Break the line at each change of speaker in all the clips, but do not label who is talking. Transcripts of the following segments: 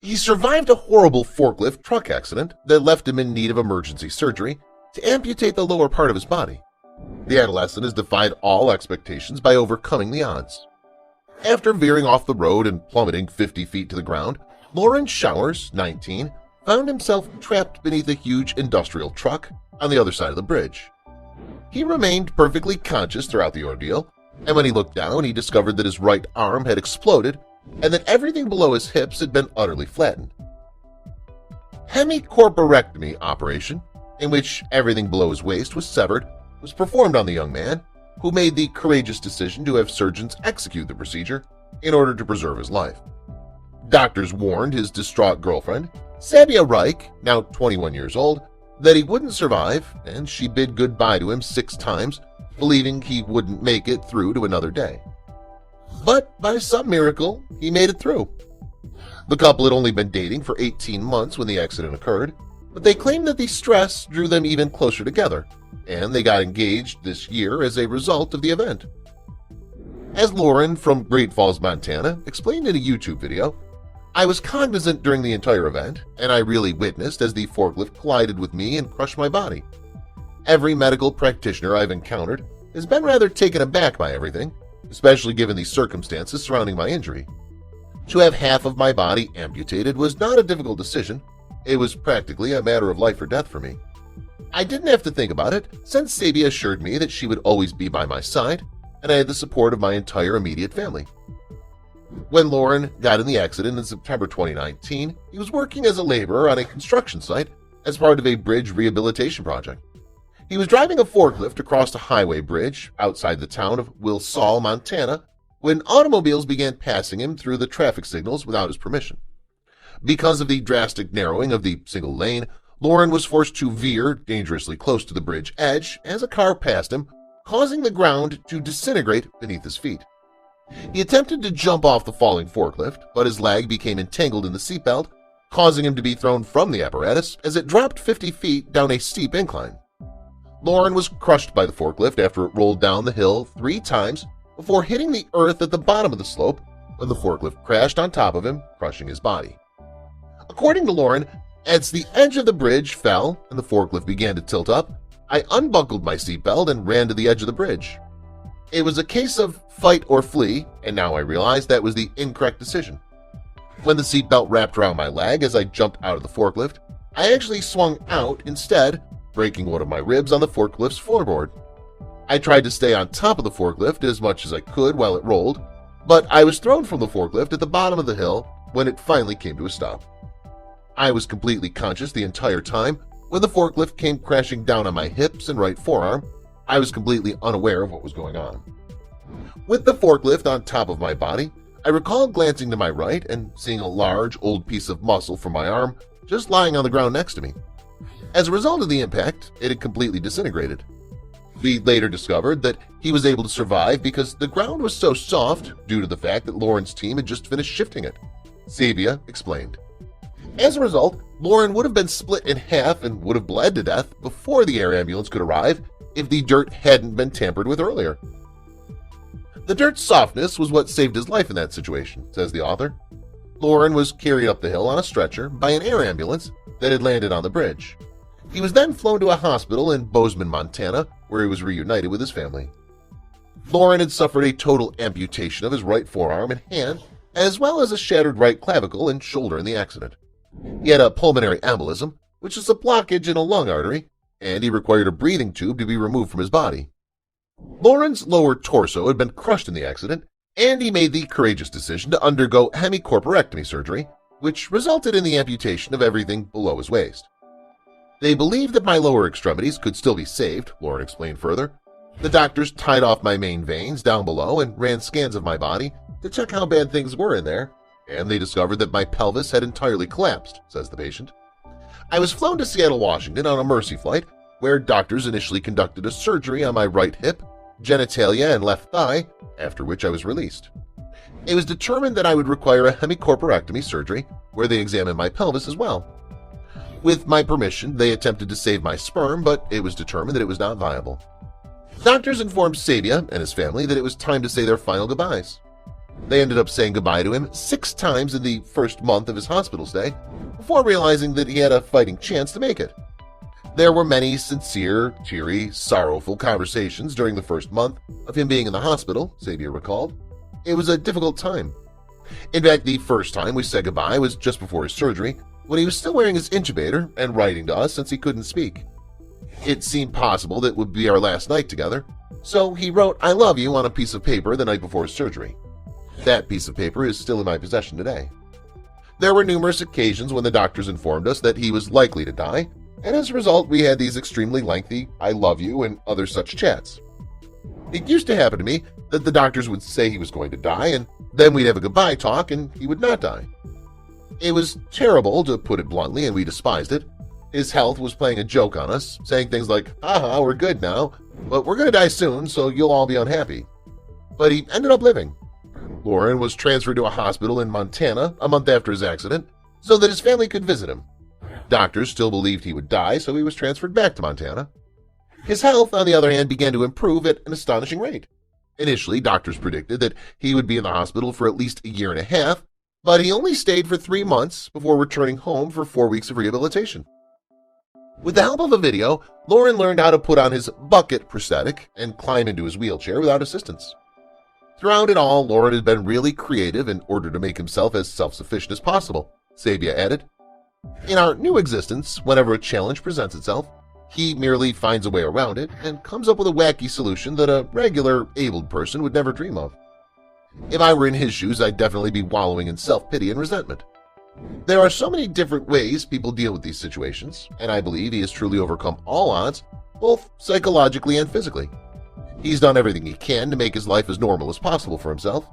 He survived a horrible forklift truck accident that left him in need of emergency surgery to amputate the lower part of his body. The adolescent has defied all expectations by overcoming the odds. After veering off the road and plummeting 50 feet to the ground, Lawrence Showers, 19, found himself trapped beneath a huge industrial truck on the other side of the bridge. He remained perfectly conscious throughout the ordeal, and when he looked down, he discovered that his right arm had exploded and that everything below his hips had been utterly flattened. Hemicorporectomy operation, in which everything below his waist was severed, was performed on the young man, who made the courageous decision to have surgeons execute the procedure in order to preserve his life. Doctors warned his distraught girlfriend, Sabia Reich, now 21 years old, that he wouldn't survive, and she bid goodbye to him 6 times, believing he wouldn't make it through to another day. But by some miracle, he made it through. The couple had only been dating for 18 months when the accident occurred, but they claimed that the stress drew them even closer together, and they got engaged this year as a result of the event. As Lauren from Great Falls, Montana, explained in a YouTube video, "I was cognizant during the entire event, and I really witnessed as the forklift collided with me and crushed my body. Every medical practitioner I've encountered has been rather taken aback by everything, especially given the circumstances surrounding my injury. To have half of my body amputated was not a difficult decision. It was practically a matter of life or death for me. I didn't have to think about it, since Sabia assured me that she would always be by my side, and I had the support of my entire immediate family." When Lauren got in the accident in September 2019, he was working as a laborer on a construction site as part of a bridge rehabilitation project. He was driving a forklift across a highway bridge outside the town of Wilsall, Montana, when automobiles began passing him through the traffic signals without his permission. Because of the drastic narrowing of the single lane, Lauren was forced to veer dangerously close to the bridge edge as a car passed him, causing the ground to disintegrate beneath his feet. He attempted to jump off the falling forklift, but his leg became entangled in the seatbelt, causing him to be thrown from the apparatus as it dropped 50 feet down a steep incline. Lauren was crushed by the forklift after it rolled down the hill 3 times before hitting the earth at the bottom of the slope when the forklift crashed on top of him, crushing his body. According to Lauren, as the edge of the bridge fell and the forklift began to tilt up, I unbuckled my seatbelt and ran to the edge of the bridge. It was a case of fight or flee, and now I realize that was the incorrect decision. When the seatbelt wrapped around my leg as I jumped out of the forklift, I actually swung out instead, breaking one of my ribs on the forklift's floorboard. I tried to stay on top of the forklift as much as I could while it rolled, but I was thrown from the forklift at the bottom of the hill when it finally came to a stop. I was completely conscious the entire time. When the forklift came crashing down on my hips and right forearm, I was completely unaware of what was going on. With the forklift on top of my body, I recall glancing to my right and seeing a large, old piece of muscle from my arm just lying on the ground next to me. As a result of the impact, it had completely disintegrated. We later discovered that he was able to survive because the ground was so soft due to the fact that Lauren's team had just finished shifting it, Sabia explained. As a result, Lauren would have been split in half and would have bled to death before the air ambulance could arrive if the dirt hadn't been tampered with earlier. The dirt's softness was what saved his life in that situation, says the author. Lauren was carried up the hill on a stretcher by an air ambulance that had landed on the bridge. He was then flown to a hospital in Bozeman, Montana, where he was reunited with his family. Lauren had suffered a total amputation of his right forearm and hand, as well as a shattered right clavicle and shoulder in the accident. He had a pulmonary embolism, which is a blockage in a lung artery, and he required a breathing tube to be removed from his body. Lauren's lower torso had been crushed in the accident, and he made the courageous decision to undergo hemicorporectomy surgery, which resulted in the amputation of everything below his waist. They believed that my lower extremities could still be saved, Lauren explained further. The doctors tied off my main veins down below and ran scans of my body to check how bad things were in there, and they discovered that my pelvis had entirely collapsed, says the patient. I was flown to Seattle, Washington on a Mercy flight, where doctors initially conducted a surgery on my right hip, genitalia, and left thigh, after which I was released. It was determined that I would require a hemicorporectomy surgery, where they examined my pelvis as well. With my permission, they attempted to save my sperm, but it was determined that it was not viable. Doctors informed Sabia and his family that it was time to say their final goodbyes. They ended up saying goodbye to him 6 times in the first month of his hospital stay before realizing that he had a fighting chance to make it. There were many sincere, teary, sorrowful conversations during the first month of him being in the hospital, Sabia recalled. It was a difficult time. In fact, the first time we said goodbye was just before his surgery, when he was still wearing his intubator and writing to us since he couldn't speak. It seemed possible that it would be our last night together, so he wrote "I love you" on a piece of paper the night before his surgery. That piece of paper is still in my possession today. There were numerous occasions when the doctors informed us that he was likely to die, and as a result we had these extremely lengthy "I love you" and other such chats. It used to happen to me that the doctors would say he was going to die, and then we'd have a goodbye talk and he would not die. It was terrible, to put it bluntly, and we despised it. His health was playing a joke on us, saying things like, "Haha, we're good now, but we're going to die soon, so you'll all be unhappy." But he ended up living. Lauren was transferred to a hospital in Montana a month after his accident so that his family could visit him. Doctors still believed he would die, so he was transferred back to Montana. His health, on the other hand, began to improve at an astonishing rate. Initially, doctors predicted that he would be in the hospital for at least a year and a half, but he only stayed for 3 months before returning home for 4 weeks of rehabilitation. With the help of a video, Lauren learned how to put on his bucket prosthetic and climb into his wheelchair without assistance. Throughout it all, Lauren had been really creative in order to make himself as self-sufficient as possible, Sabia added. In our new existence, whenever a challenge presents itself, he merely finds a way around it and comes up with a wacky solution that a regular, abled person would never dream of. If I were in his shoes, I'd definitely be wallowing in self-pity and resentment. There are so many different ways people deal with these situations, and I believe he has truly overcome all odds, both psychologically and physically. He's done everything he can to make his life as normal as possible for himself,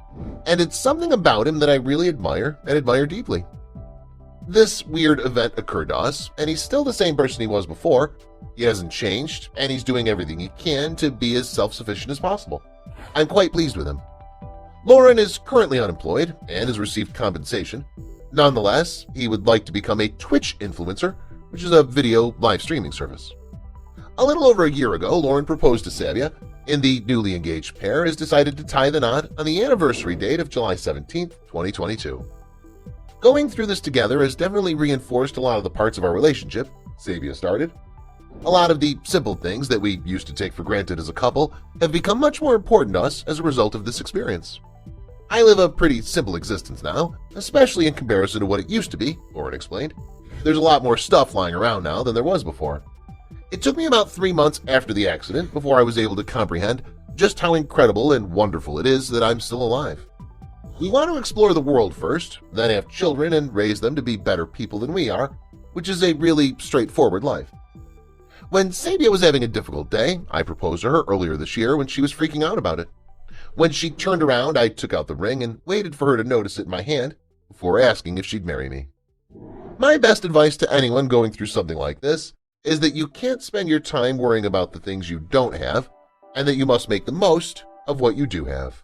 and it's something about him that I really admire and admire deeply. This weird event occurred to us, and he's still the same person he was before. He hasn't changed, and he's doing everything he can to be as self-sufficient as possible. I'm quite pleased with him. Lauren is currently unemployed and has received compensation. Nonetheless, he would like to become a Twitch influencer, which is a video live streaming service. A little over a year ago, Lauren proposed to Sabia, and the newly engaged pair has decided to tie the knot on the anniversary date of July 17, 2022. Going through this together has definitely reinforced a lot of the parts of our relationship, Sabia started. A lot of the simple things that we used to take for granted as a couple have become much more important to us as a result of this experience. I live a pretty simple existence now, especially in comparison to what it used to be, Lauren explained. There's a lot more stuff lying around now than there was before. It took me about 3 months after the accident before I was able to comprehend just how incredible and wonderful it is that I'm still alive. We want to explore the world first, then have children and raise them to be better people than we are, which is a really straightforward life. When Sabia was having a difficult day, I proposed to her earlier this year when she was freaking out about it. When she turned around, I took out the ring and waited for her to notice it in my hand before asking if she'd marry me. My best advice to anyone going through something like this is that you can't spend your time worrying about the things you don't have, and that you must make the most of what you do have.